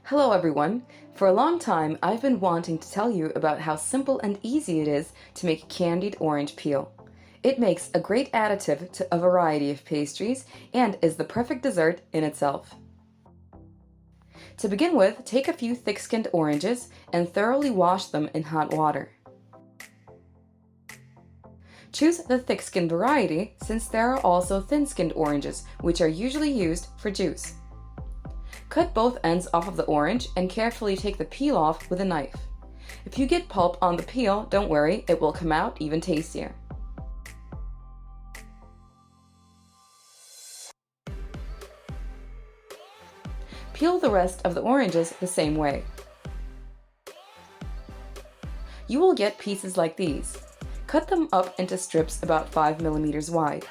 Hello everyone! For a long time, I've been wanting to tell you about how simple and easy it is to make candied orange peel. It makes a great additive to a variety of pastries and is the perfect dessert in itself. To begin with, take a few thick-skinned oranges and thoroughly wash them in hot water. Choose the thick-skinned variety since there are also thin-skinned oranges, which are usually used for juice. Cut both ends off of the orange and carefully take the peel off with a knife. If you get pulp on the peel, don't worry, it will come out even tastier. Peel the rest of the oranges the same way. You will get pieces like these. Cut them up into strips about 5 mm wide.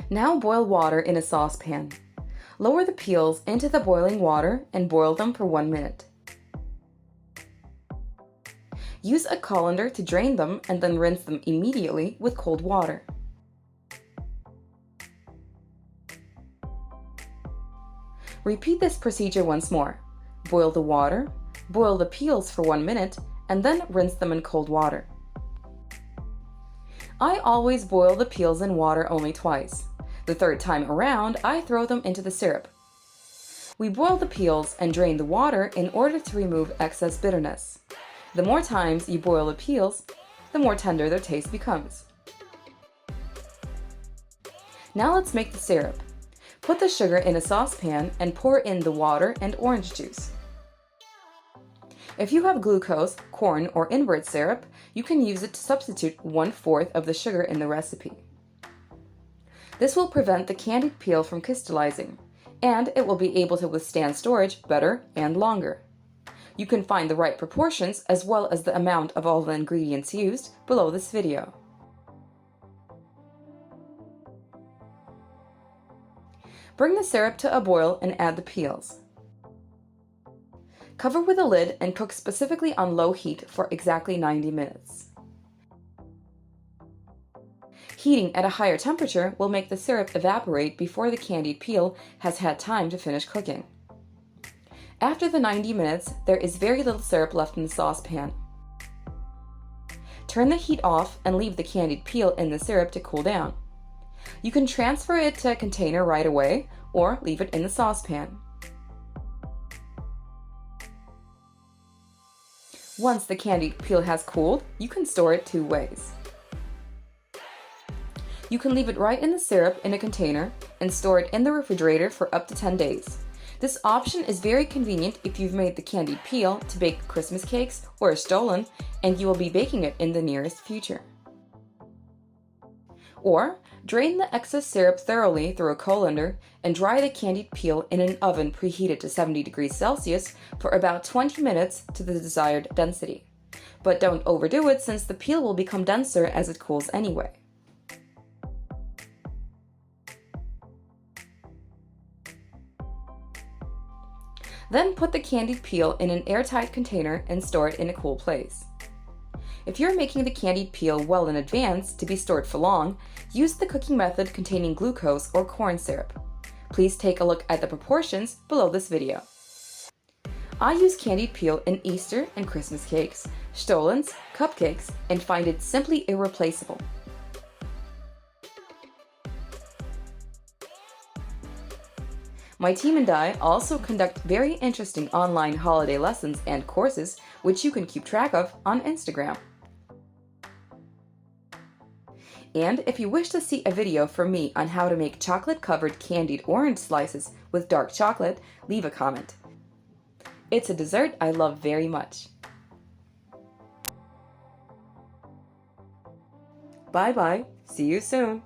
Now boil water in a saucepan. Lower the peels into the boiling water and boil them for 1 minute. Use a colander to drain them and then rinse them immediately with cold water. Repeat this procedure once more. Boil the water, boil the peels for 1 minute, and then rinse them in cold water. I always boil the peels in water only twice. The third time around, I throw them into the syrup. We boil the peels and drain the water in order to remove excess bitterness. The more times you boil the peels, the more tender their taste becomes. Now let's make the syrup. Put the sugar in a saucepan and pour in the water and orange juice. If you have glucose, corn, or invert syrup, you can use it to substitute 1/4 of the sugar in the recipe. This will prevent the candied peel from crystallizing, and it will be able to withstand storage better and longer. You can find the right proportions as well as the amount of all the ingredients used below this video. Bring the syrup to a boil and add the peels. Cover with a lid and cook specifically on low heat for exactly 90 minutes. Heating at a higher temperature will make the syrup evaporate before the candied peel has had time to finish cooking. After the 90 minutes, there is very little syrup left in the saucepan. Turn the heat off and leave the candied peel in the syrup to cool down. You can transfer it to a container right away or leave it in the saucepan. Once the candied peel has cooled, you can store it 2 ways. You can leave it right in the syrup in a container and store it in the refrigerator for up to 10 days. This option is very convenient if you've made the candied peel to bake Christmas cakes or a stollen and you will be baking it in the nearest future. Or, drain the excess syrup thoroughly through a colander and dry the candied peel in an oven preheated to 70 degrees Celsius for about 20 minutes to the desired density. But don't overdo it since the peel will become denser as it cools anyway. Then put the candied peel in an airtight container and store it in a cool place. If you're making the candied peel well in advance to be stored for long, use the cooking method containing glucose or corn syrup. Please take a look at the proportions below this video. I use candied peel in Easter and Christmas cakes, stollens, cupcakes, and find it simply irreplaceable. My team and I also conduct very interesting online holiday lessons and courses, which you can keep track of on Instagram. And if you wish to see a video from me on how to make chocolate-covered candied orange slices with dark chocolate, leave a comment. It's a dessert I love very much. Bye bye, see you soon!